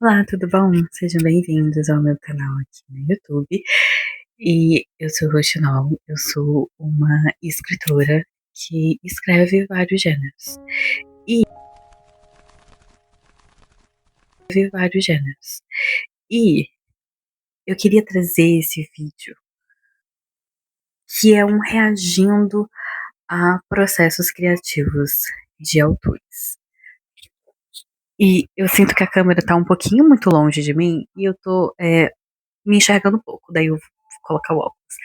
Olá, tudo bom? Sejam bem-vindos ao meu canal aqui no YouTube. E eu sou Roxinol, eu sou uma escritora que escreve vários gêneros. E escreve vários gêneros. E eu queria trazer esse vídeo que é um reagindo a processos criativos de autores. E eu sinto que a câmera tá um pouquinho muito longe de mim e eu tô me enxergando um pouco, daí eu vou colocar o óculos.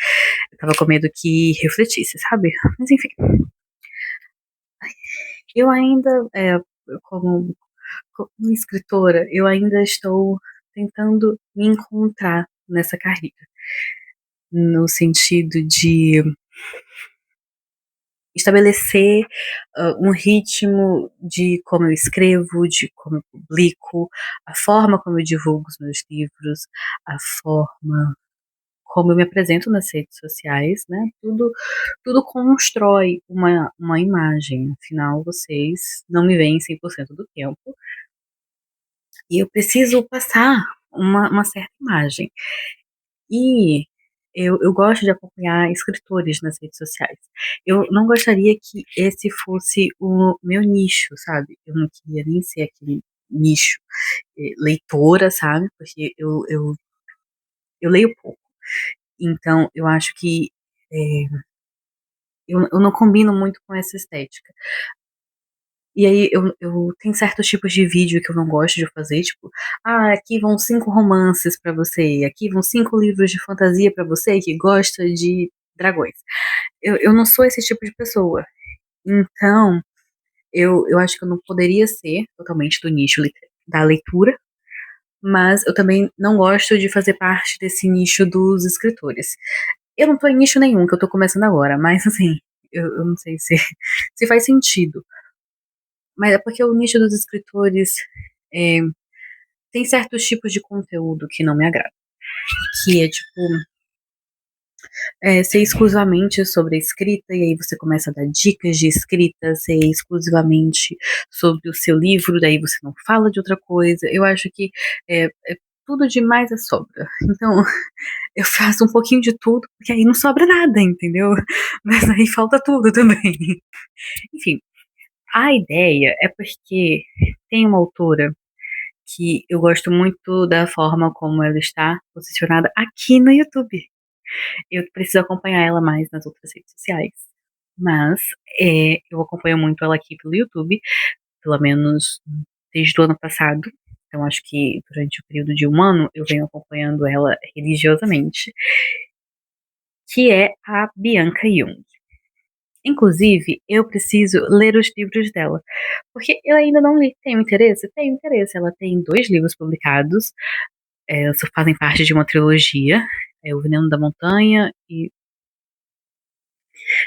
Eu tava com medo que refletisse, sabe? Mas enfim, eu ainda, como, como escritora, eu ainda estou tentando me encontrar nessa carreira, no sentido de estabelecer um ritmo de como eu escrevo, de como eu publico, a forma como eu divulgo os meus livros, a forma como eu me apresento nas redes sociais, né? Tudo constrói uma imagem. Afinal, vocês não me veem 100% do tempo. E eu preciso passar uma certa imagem. E eu gosto de acompanhar escritores nas redes sociais. Eu não gostaria que esse fosse o meu nicho, sabe? Eu não queria nem ser aquele nicho leitora, sabe? Porque eu leio pouco. Então, eu acho que é, eu não combino muito com essa estética. E aí eu tenho certos tipos de vídeo que eu não gosto de fazer, tipo, aqui vão 5 romances pra você, aqui vão 5 livros de fantasia pra você que gosta de dragões. Eu não sou esse tipo de pessoa. Então, eu acho que eu não poderia ser totalmente do nicho da leitura, mas eu também não gosto de fazer parte desse nicho dos escritores. Eu não tô em nicho nenhum, que eu tô começando agora, mas assim, eu não sei se, se faz sentido. Mas é porque o nicho dos escritores é, tem certos tipos de conteúdo que não me agrada. Que é tipo, ser exclusivamente sobre a escrita, e aí você começa a dar dicas de escrita, ser exclusivamente sobre o seu livro, daí você não fala de outra coisa. Eu acho que é tudo demais é sobra. Então, eu faço um pouquinho de tudo, porque aí não sobra nada, entendeu? Mas aí falta tudo também. Enfim, a ideia é porque tem uma autora que eu gosto muito da forma como ela está posicionada aqui no YouTube. Eu preciso acompanhar ela mais nas outras redes sociais. Mas eu acompanho muito ela aqui pelo YouTube, pelo menos desde o ano passado. Então acho que durante o período de um ano eu venho acompanhando ela religiosamente, que é a Bianca Jung. Inclusive, eu preciso ler os livros dela, porque eu ainda não li. Tenho interesse? Tenho interesse. Ela tem 2 livros publicados, fazem parte de uma trilogia, O Veneno da Montanha e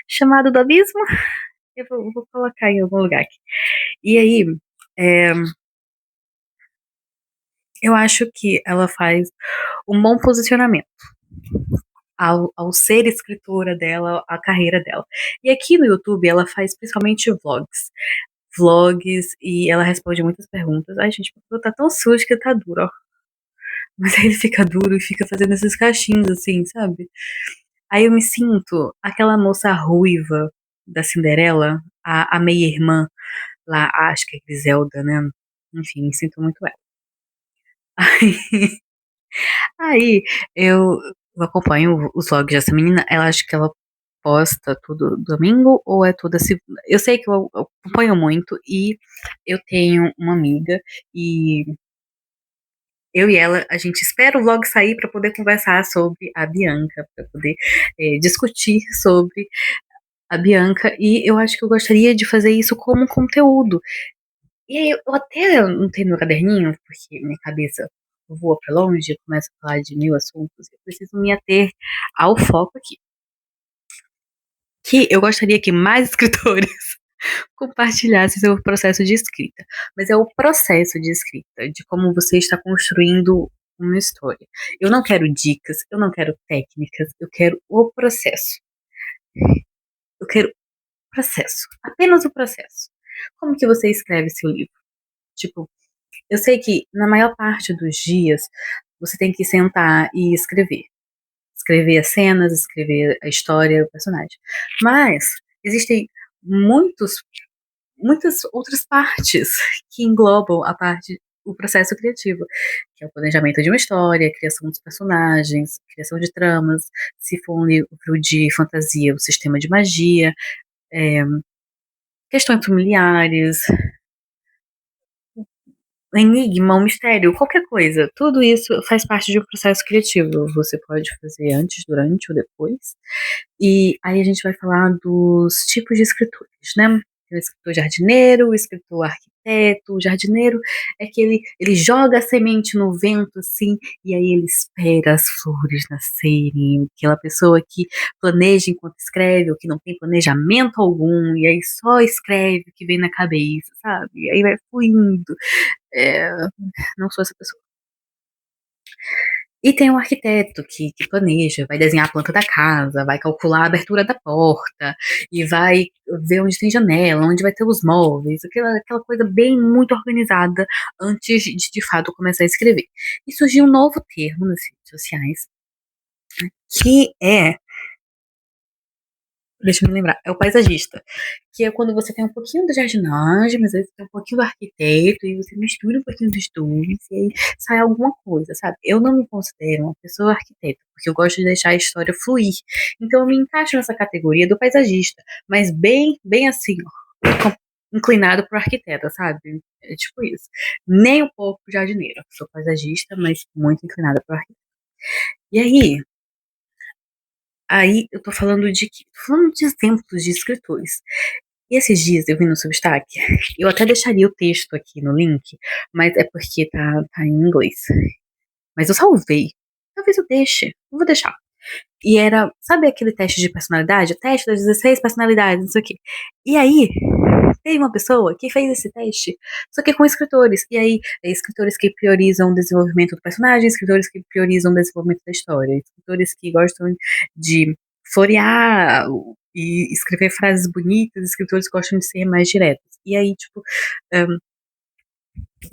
Chamado do Abismo. Eu vou colocar em algum lugar aqui. E aí, é, eu acho que ela faz um bom posicionamento ao ser escritora dela, a carreira dela. E aqui no YouTube ela faz principalmente vlogs. Vlogs e ela responde muitas perguntas. Ai, gente, o papel tá tão sujo que tá duro, ó. Mas aí ele fica duro e fica fazendo esses cachinhos assim, sabe? Aí eu me sinto aquela moça ruiva da Cinderela, a meia-irmã lá, acho que é Griselda, né? Enfim, me sinto muito ela. Aí eu acompanho os vlogs dessa menina, ela acha que ela posta todo domingo ou é toda segunda. Eu sei que eu acompanho muito e eu tenho uma amiga e eu e ela, a gente espera o vlog sair para poder conversar sobre a Bianca, para poder discutir sobre a Bianca, e eu acho que eu gostaria de fazer isso como conteúdo. E aí eu até anotei no meu caderninho, porque minha cabeça voa para longe, começa a falar de 1000 assuntos, eu preciso me ater ao foco aqui. Que eu gostaria que mais escritores compartilhassem seu processo de escrita. Mas é o processo de escrita, de como você está construindo uma história. Eu não quero dicas, eu não quero técnicas, eu quero o processo. Eu quero processo, apenas o processo. Como que você escreve seu livro? Tipo, Eu sei que na maior parte dos dias você tem que sentar e escrever. Escrever as cenas, escrever a história, o personagem. Mas existem muitos, muitas outras partes que englobam o processo criativo, que é o planejamento de uma história, a criação dos personagens, criação de tramas, se for um livro de fantasia, o sistema de magia, é, questões familiares, um enigma, um mistério, qualquer coisa. Tudo isso faz parte de um processo criativo. Você pode fazer antes, durante ou depois. E aí a gente vai falar dos tipos de escritores, né? Tem o escritor jardineiro, o escritor arquiteto. O jardineiro é que ele joga a semente no vento, assim, e aí ele espera as flores nascerem. Aquela pessoa que planeja enquanto escreve, ou que não tem planejamento algum, e aí só escreve o que vem na cabeça, sabe? E aí vai fluindo. É, não sou essa pessoa. E tem um arquiteto que planeja, vai desenhar a planta da casa, vai calcular a abertura da porta, e vai ver onde tem janela, onde vai ter os móveis, aquela coisa bem muito organizada antes de fato começar a escrever. E surgiu um novo termo nas redes sociais, que é, deixa eu me lembrar, é o paisagista, que é quando você tem um pouquinho da jardinagem, mas aí você tem um pouquinho do arquiteto, e você mistura um pouquinho dos dois, e aí sai alguma coisa, sabe? Eu não me considero uma pessoa arquiteta, porque eu gosto de deixar a história fluir. Então eu me encaixo nessa categoria do paisagista, mas bem assim, ó, inclinado pro arquiteto, sabe? É tipo isso. Nem um pouco jardineiro. Sou paisagista, mas muito inclinada pro arquiteto. E aí eu tô falando de quê? Tô falando de exemplos de escritores. E esses dias eu vi no Substack, eu até deixaria o texto aqui no link, mas é porque tá em inglês. Mas eu salvei. Talvez eu deixe. Eu vou deixar. E era, sabe aquele teste de personalidade? O teste das 16 personalidades, não sei o quê. E aí, teve uma pessoa que fez esse teste, só que com escritores. E aí, escritores que priorizam o desenvolvimento do personagem, escritores que priorizam o desenvolvimento da história, escritores que gostam de florear e escrever frases bonitas, escritores que gostam de ser mais diretos. E aí, tipo, um,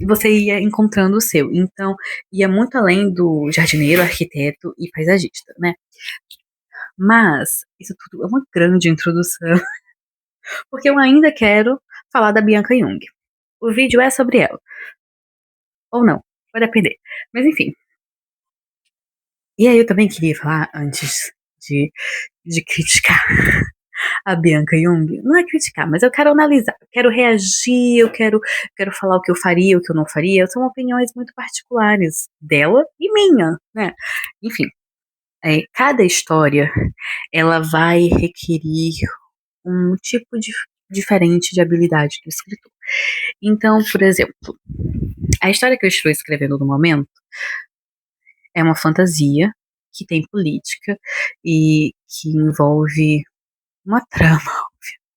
você ia encontrando o seu. Então, ia muito além do jardineiro, arquiteto e paisagista, né? Mas, isso tudo é uma grande introdução, porque eu ainda quero falar da Bianca Jung. O vídeo é sobre ela. Ou não, vai depender. Mas enfim. E aí eu também queria falar, antes de criticar a Bianca Jung, não é criticar, mas eu quero analisar, eu quero reagir, quero falar o que eu faria, o que eu não faria. São opiniões muito particulares dela e minha, né? Enfim, cada história, ela vai requerir um tipo diferente de habilidade do escritor. Então, por exemplo, a história que eu estou escrevendo no momento é uma fantasia que tem política e que envolve uma trama.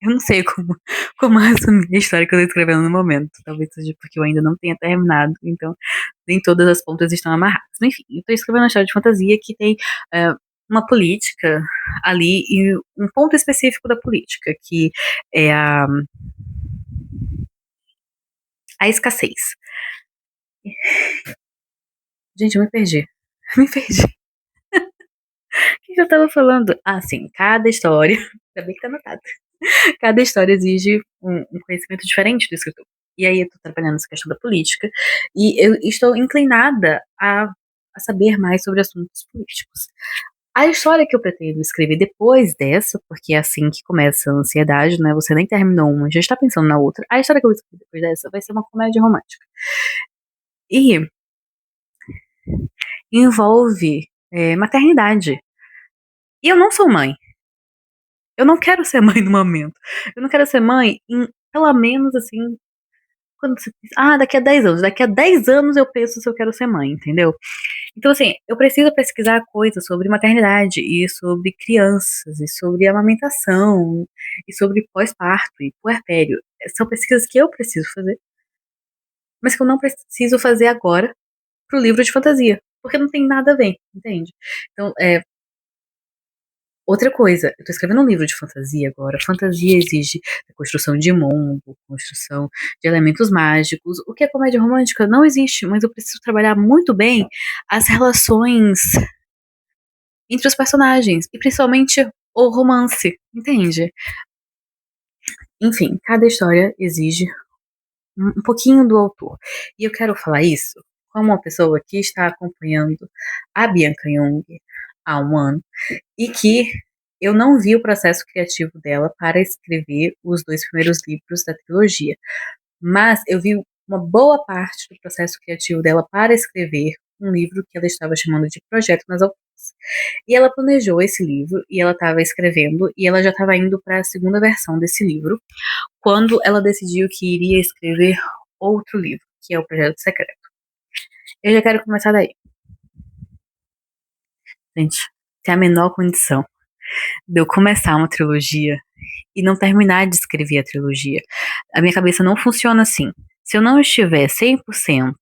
Eu não sei como resumir a história que eu estou escrevendo no momento. Talvez seja porque eu ainda não tenha terminado, então nem todas as pontas estão amarradas. Mas, enfim, eu estou escrevendo uma história de fantasia que tem é, uma política ali e um ponto específico da política, que é a escassez. Gente, eu me perdi. Me perdi. O que eu tava falando? Ah, sim, cada história. Ainda bem que tá anotado. Cada história exige um conhecimento diferente do escritor. E aí eu tô trabalhando essa questão da política e eu estou inclinada a saber mais sobre assuntos políticos. A história que eu pretendo escrever depois dessa, porque é assim que começa a ansiedade, né? Você nem terminou uma, já está pensando na outra. A história que eu vou escrever depois dessa vai ser uma comédia romântica. E envolve maternidade. E eu não sou mãe. Eu não quero ser mãe no momento. Eu não quero ser mãe em, pelo menos assim, quando você pensa, daqui a 10 anos. Daqui a 10 anos eu penso se eu quero ser mãe, entendeu? Então, assim, eu preciso pesquisar coisas sobre maternidade e sobre crianças e sobre amamentação e sobre pós-parto e puerpério. São pesquisas que eu preciso fazer, mas que eu não preciso fazer agora pro livro de fantasia, porque não tem nada a ver, entende? Então, Outra coisa, eu tô escrevendo um livro de fantasia agora. Fantasia exige a construção de mundo, construção de elementos mágicos. O que é comédia romântica? Não existe, mas eu preciso trabalhar muito bem as relações entre os personagens, e principalmente o romance, entende? Enfim, cada história exige um pouquinho do autor. E eu quero falar isso como uma pessoa que está acompanhando a Bianca Jung há um ano e que eu não vi o processo criativo dela para escrever os dois primeiros livros da trilogia, mas eu vi uma boa parte do processo criativo dela para escrever um livro que ela estava chamando de Projeto nas Alturas. E ela planejou esse livro e ela estava escrevendo e ela já estava indo para a segunda versão desse livro quando ela decidiu que iria escrever outro livro, que é o Projeto Secreto. Eu já quero começar daí. Gente, tem a menor condição de eu começar uma trilogia e não terminar de escrever a trilogia. A minha cabeça não funciona assim. Se eu não estiver 100%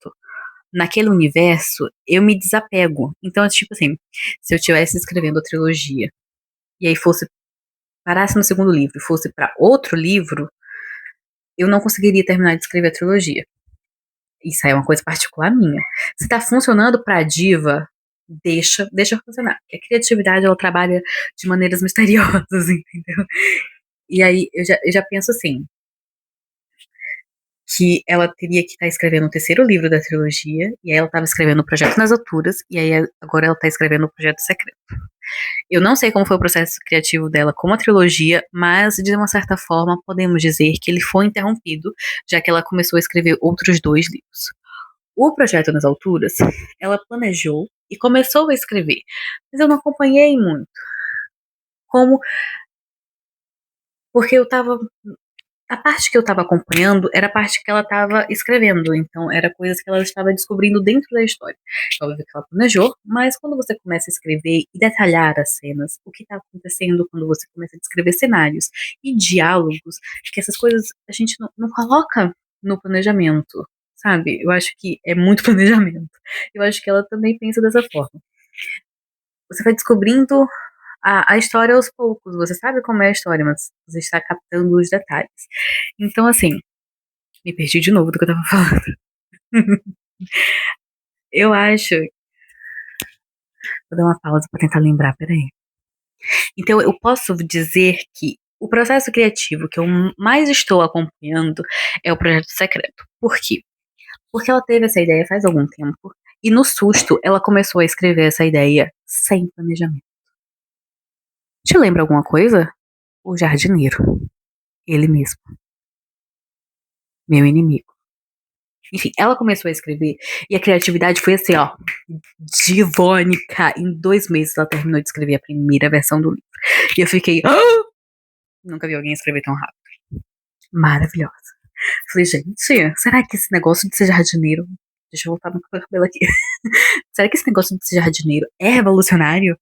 naquele universo, eu me desapego. Então, é tipo assim, se eu estivesse escrevendo a trilogia e aí parasse no segundo livro e fosse para outro livro, eu não conseguiria terminar de escrever a trilogia. Isso aí é uma coisa particular minha. Se tá funcionando pra diva, deixa funcionar. Porque a criatividade, ela trabalha de maneiras misteriosas, entendeu? E aí, eu já penso assim, que ela teria que estar escrevendo o terceiro livro da trilogia, e aí ela estava escrevendo o Projeto nas Alturas, e aí agora ela está escrevendo o Projeto Secreto. Eu não sei como foi o processo criativo dela com a trilogia, mas de uma certa forma podemos dizer que ele foi interrompido, já que ela começou a escrever outros dois livros. O Projeto nas Alturas, ela planejou e começou a escrever, mas eu não acompanhei muito. Como? Porque eu tava. A parte que eu tava acompanhando era a parte que ela tava escrevendo, então era coisas que ela estava descobrindo dentro da história. Óbvio que ela planejou, mas quando você começa a escrever e detalhar as cenas, o que tá acontecendo quando você começa a descrever cenários e diálogos, que essas coisas a gente não coloca no planejamento, sabe? Eu acho que é muito planejamento. Eu acho que ela também pensa dessa forma. Você vai descobrindo a história aos poucos. Você sabe como é a história, mas você está captando os detalhes. Então, assim, me perdi de novo do que eu tava falando. Eu acho. Vou dar uma pausa pra tentar lembrar, peraí. Então, eu posso dizer que o processo criativo que eu mais estou acompanhando é o Projeto Secreto. Por quê? Porque ela teve essa ideia faz algum tempo. E no susto, ela começou a escrever essa ideia sem planejamento. Te lembra alguma coisa? O jardineiro. Ele mesmo. Meu inimigo. Enfim, ela começou a escrever e a criatividade foi assim, ó, divônica. Em 2 meses ela terminou de escrever a primeira versão do livro. E eu fiquei, "Ah!" Nunca vi alguém escrever tão rápido. Maravilhosa. Falei, gente, será que esse negócio de ser jardineiro. Deixa eu voltar no cabelo aqui. Será que esse negócio de ser jardineiro é revolucionário?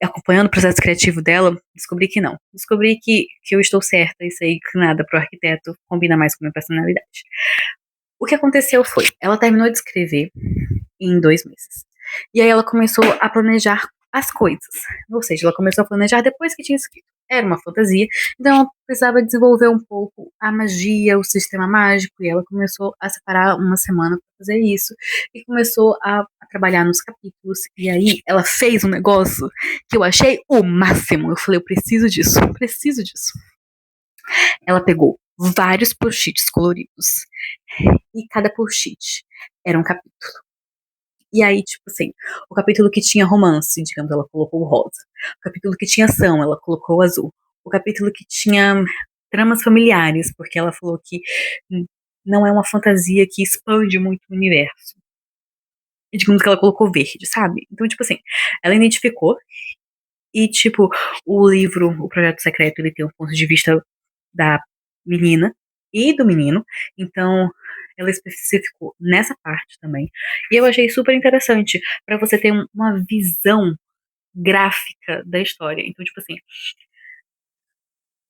Acompanhando o processo criativo dela, descobri que não. Descobri que eu estou certa e sei que nada pro arquiteto combina mais com a minha personalidade. O que aconteceu foi, ela terminou de escrever em 2 meses. E aí ela começou a planejar as coisas. Ou seja, ela começou a planejar depois que tinha escrito. Era uma fantasia, então ela precisava desenvolver um pouco a magia, o sistema mágico, e ela começou a separar uma semana para fazer isso, e começou a trabalhar nos capítulos, e aí ela fez um negócio que eu achei o máximo. Eu falei, eu preciso disso, preciso disso. Ela pegou vários post-its coloridos, e cada post-it era um capítulo. E aí, tipo assim, o capítulo que tinha romance, digamos, ela colocou o rosa. O capítulo que tinha ação, ela colocou o azul. O capítulo que tinha tramas familiares, porque ela falou que não é uma fantasia que expande muito o universo. E digamos que ela colocou verde, sabe? Então, tipo assim, ela identificou e, tipo, o livro, o Projeto Secreto, ele tem um ponto de vista da menina e do menino. Então, ela especificou nessa parte também. E eu achei super interessante para você ter uma visão gráfica da história. Então, tipo assim,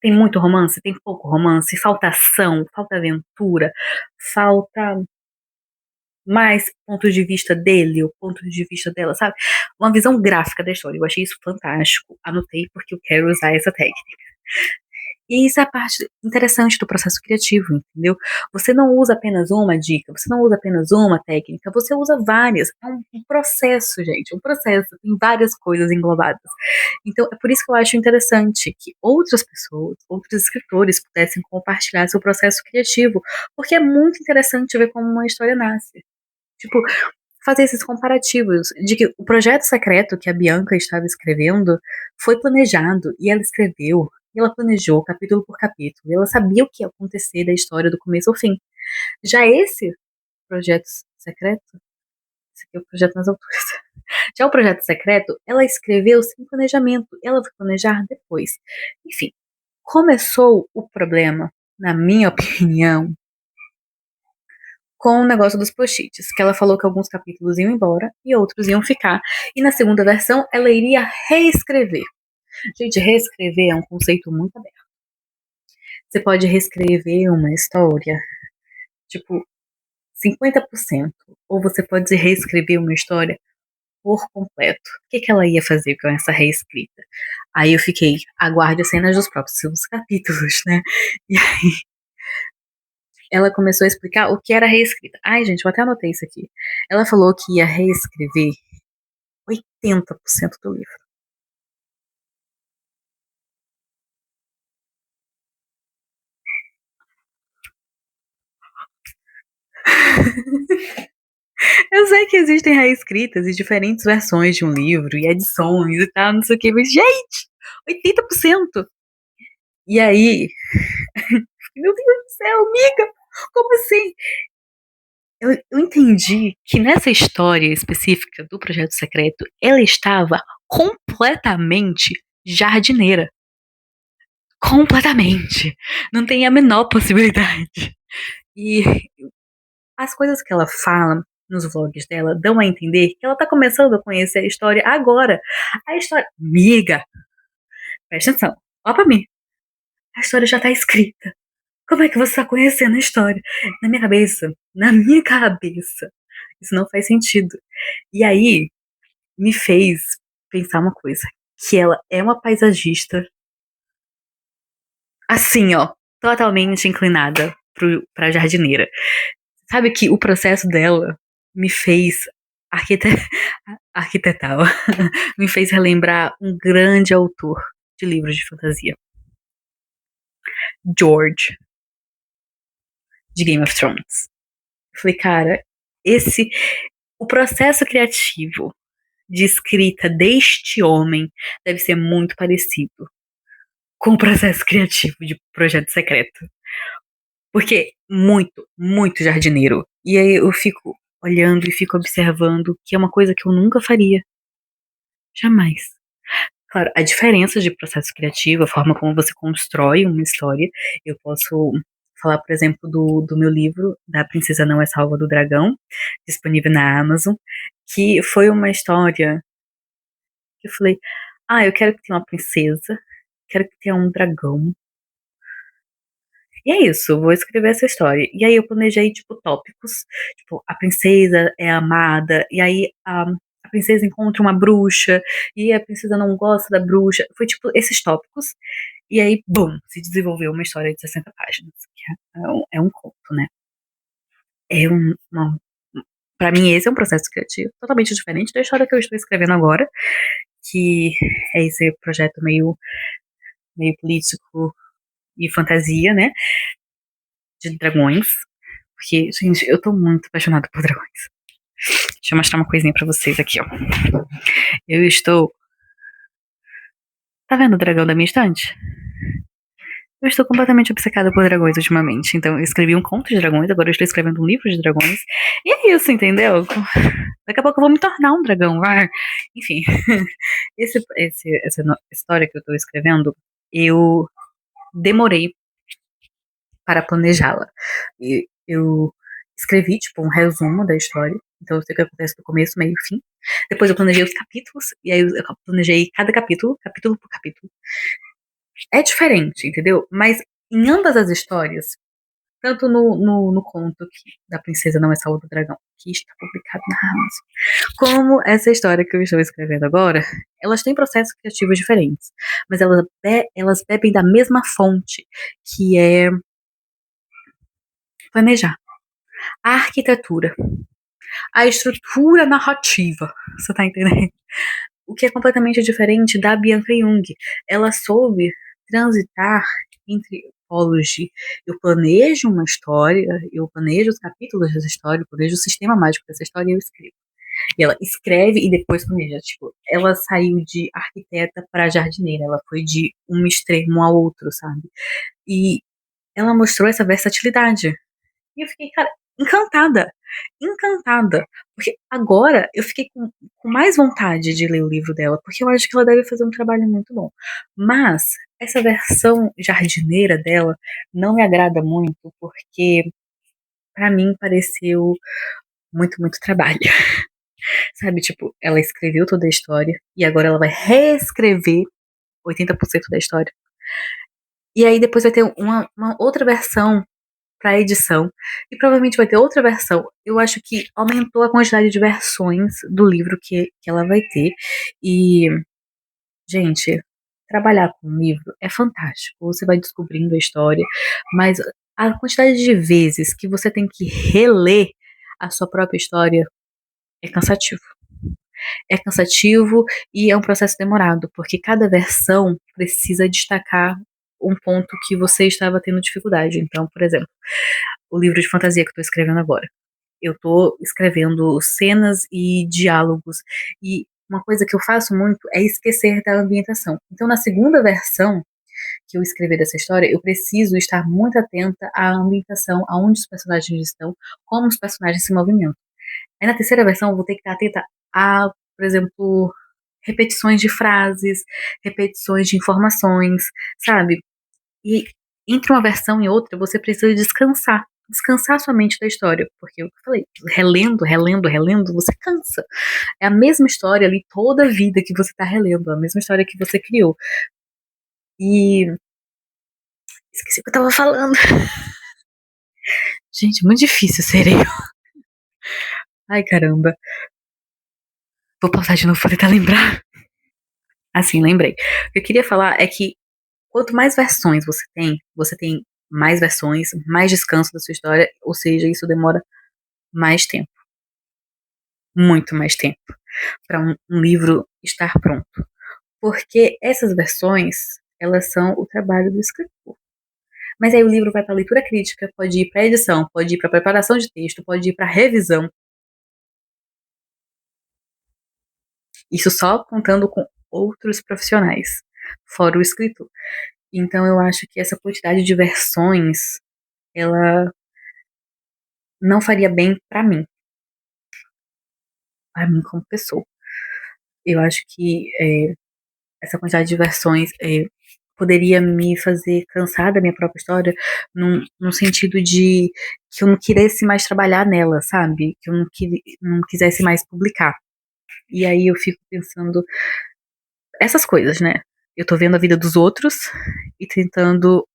tem muito romance, tem pouco romance, falta ação, falta aventura, falta mais ponto de vista dele, o ponto de vista dela, sabe? Uma visão gráfica da história. Eu achei isso fantástico. Anotei porque eu quero usar essa técnica. E isso é a parte interessante do processo criativo, entendeu? Você não usa apenas uma dica, você não usa apenas uma técnica, você usa várias. É um processo, gente, um processo, tem várias coisas englobadas. Então, é por isso que eu acho interessante que outras pessoas, outros escritores pudessem compartilhar seu processo criativo, porque é muito interessante ver como uma história nasce. Tipo, fazer esses comparativos de que o projeto secreto que a Bianca estava escrevendo foi planejado e ela escreveu, e ela planejou capítulo por capítulo, e ela sabia o que ia acontecer da história do começo ao fim. Já esse projeto secreto, esse aqui é o projeto nas alturas. Já o projeto secreto, ela escreveu sem planejamento, ela vai planejar depois. Enfim, começou o problema, na minha opinião, com o negócio dos post-its, que ela falou que alguns capítulos iam embora e outros iam ficar. E na segunda versão, ela iria reescrever. Gente, reescrever é um conceito muito aberto. Você pode reescrever uma história, tipo, 50%, ou você pode reescrever uma história por completo. O que ela ia fazer com essa reescrita? Aí eu fiquei, aguarde as cenas dos próximos capítulos, né? E ela começou a explicar o que era reescrita. Ai, gente, eu até anotei isso aqui. Ela falou que ia reescrever 80% do livro. Eu sei que existem reescritas e diferentes versões de um livro, e edições e tal, não sei o que, mas, gente, 80%! E aí, meu Deus do céu, amiga, como assim? Eu entendi que nessa história específica do Projeto Secreto, ela estava completamente jardineira. Completamente. Não tem a menor possibilidade. E as coisas que ela fala nos vlogs dela dão a entender que ela tá começando a conhecer a história agora. A história. Miga, presta atenção. Ó pra mim. A história já tá escrita. Como é que você tá conhecendo a história? Na minha cabeça, isso não faz sentido. E aí, me fez pensar uma coisa. Que ela é uma paisagista, assim, ó, totalmente inclinada pra jardineira. Sabe que o processo dela me fez arquite... arquitetal, me fez relembrar um grande autor de livros de fantasia, George, de Game of Thrones. Eu falei, cara, esse, o processo criativo de escrita deste homem deve ser muito parecido com o processo criativo de Projeto Secreto. Porque muito, muito jardineiro. E aí eu fico olhando e fico observando que é uma coisa que eu nunca faria. Jamais. Claro, a diferença de processo criativo, a forma como você constrói uma história. Eu posso falar, por exemplo, do meu livro, Da Princesa Não é Salva do Dragão, disponível na Amazon, que foi uma história que eu falei, eu quero que tenha uma princesa, quero que tenha um dragão. E é isso, vou escrever essa história. E aí eu planejei, tipo, tópicos. Tipo, a princesa é amada, e aí a princesa encontra uma bruxa, e a princesa não gosta da bruxa. Foi, tipo, esses tópicos. E aí, bum, se desenvolveu uma história de 60 páginas. Que é um conto, né? É pra mim, esse é um processo criativo totalmente diferente da história que eu estou escrevendo agora, que é esse projeto meio político e fantasia, né? De dragões. Porque, gente, eu tô muito apaixonada por dragões. Deixa eu mostrar uma coisinha pra vocês aqui, ó. Eu estou. Tá vendo o dragão da minha estante? Eu estou completamente obcecada por dragões ultimamente. Então, eu escrevi um conto de dragões, agora eu estou escrevendo um livro de dragões. E é isso, entendeu? Daqui a pouco eu vou me tornar um dragão, vai. Enfim, essa história que eu estou escrevendo, eu demorei para planejá-la. E eu escrevi, tipo, um resumo da história. Então, eu sei o que acontece do começo, meio e fim. Depois eu planejei os capítulos, e aí eu planejei cada capítulo, capítulo por capítulo. É diferente, entendeu? Mas em ambas as histórias, tanto no conto da Princesa Não é Salva do Dragão, que está publicado na Amazon, como essa história que eu estou escrevendo agora, elas têm processos criativos diferentes, mas elas bebem da mesma fonte, que é planejar. A arquitetura, a estrutura narrativa, você tá entendendo? O que é completamente diferente da Bianca Jung. Ela soube transitar entre polos de eu planejo uma história, eu planejo os capítulos dessa história, eu planejo o sistema mágico dessa história e eu escrevo. E ela escreve e depois planeja. Tipo, ela saiu de arquiteta para jardineira, ela foi de um extremo ao outro, sabe? E ela mostrou essa versatilidade. E eu fiquei, cara, encantada. Encantada. Porque agora eu fiquei com mais vontade de ler o livro dela, porque eu acho que ela deve fazer um trabalho muito bom. Mas essa versão jardineira dela não me agrada muito, porque pra mim pareceu muito, muito trabalho. Sabe, tipo, ela escreveu toda a história e agora ela vai reescrever 80% da história. E aí depois vai ter uma outra versão para edição. E provavelmente vai ter outra versão. Eu acho que aumentou a quantidade de versões do livro que ela vai ter. E, gente, trabalhar com um livro é fantástico. Você vai descobrindo a história, mas a quantidade de vezes que você tem que reler a sua própria história é cansativo. É cansativo e é um processo demorado, porque cada versão precisa destacar um ponto que você estava tendo dificuldade. Então, por exemplo, o livro de fantasia que eu estou escrevendo agora. Eu estou escrevendo cenas e diálogos, e uma coisa que eu faço muito é esquecer da ambientação. Então, na segunda versão que eu escrever dessa história, eu preciso estar muito atenta à ambientação, aonde os personagens estão, como os personagens se movimentam. Aí na terceira versão eu vou ter que estar atenta a, por exemplo, repetições de frases, repetições de informações, sabe? E entre uma versão e outra, você precisa descansar. Descansar sua mente da história. Porque eu falei, relendo, relendo, relendo, você cansa. É a mesma história ali toda a vida que você tá relendo, a mesma história que você criou. E esqueci o que eu tava falando. Gente, muito difícil ser eu. Ai, caramba. Vou pausar de novo pra tentar lembrar. Assim, lembrei. O que eu queria falar é que quanto mais versões você tem mais versões, mais descanso da sua história, ou seja, isso demora mais tempo, muito mais tempo, para um livro estar pronto. Porque essas versões, elas são o trabalho do escritor. Mas aí o livro vai para leitura crítica, pode ir para edição, pode ir para preparação de texto, pode ir para revisão. Isso só contando com outros profissionais, fora o escritor. Então eu acho que essa quantidade de versões, ela não faria bem para mim como pessoa. Eu acho que essa quantidade de versões poderia me fazer cansar da minha própria história, num sentido de que eu não quisesse mais trabalhar nela, sabe? Que eu não quisesse mais publicar. E aí eu fico pensando essas coisas, né? Eu tô vendo a vida dos outros e tentando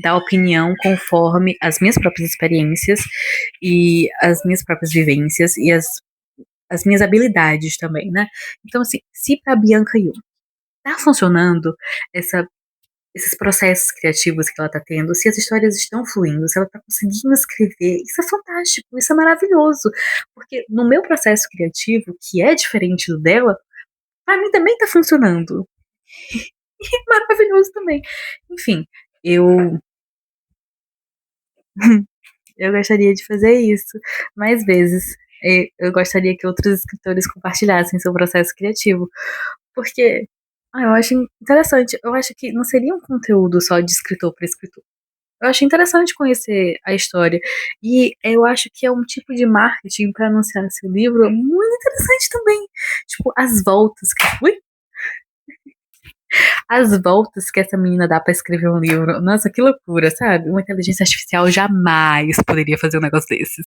dar opinião conforme as minhas próprias experiências e as minhas próprias vivências e as minhas habilidades também, né? Então, assim, se pra Bianca Yu tá funcionando essa esses processos criativos que ela tá tendo, se as histórias estão fluindo, se ela tá conseguindo escrever, isso é fantástico, isso é maravilhoso. Porque no meu processo criativo, que é diferente do dela, pra mim também tá funcionando. E é maravilhoso também. Enfim, eu eu gostaria de fazer isso mais vezes. Eu gostaria que outros escritores compartilhassem seu processo criativo, porque eu acho interessante. Eu acho que não seria um conteúdo só de escritor para escritor. Eu acho interessante conhecer a história. E eu acho que é um tipo de marketing para anunciar seu livro muito interessante também. Tipo, ui, as voltas que essa menina dá para escrever um livro. Nossa, que loucura, sabe? Uma inteligência artificial jamais poderia fazer um negócio desses.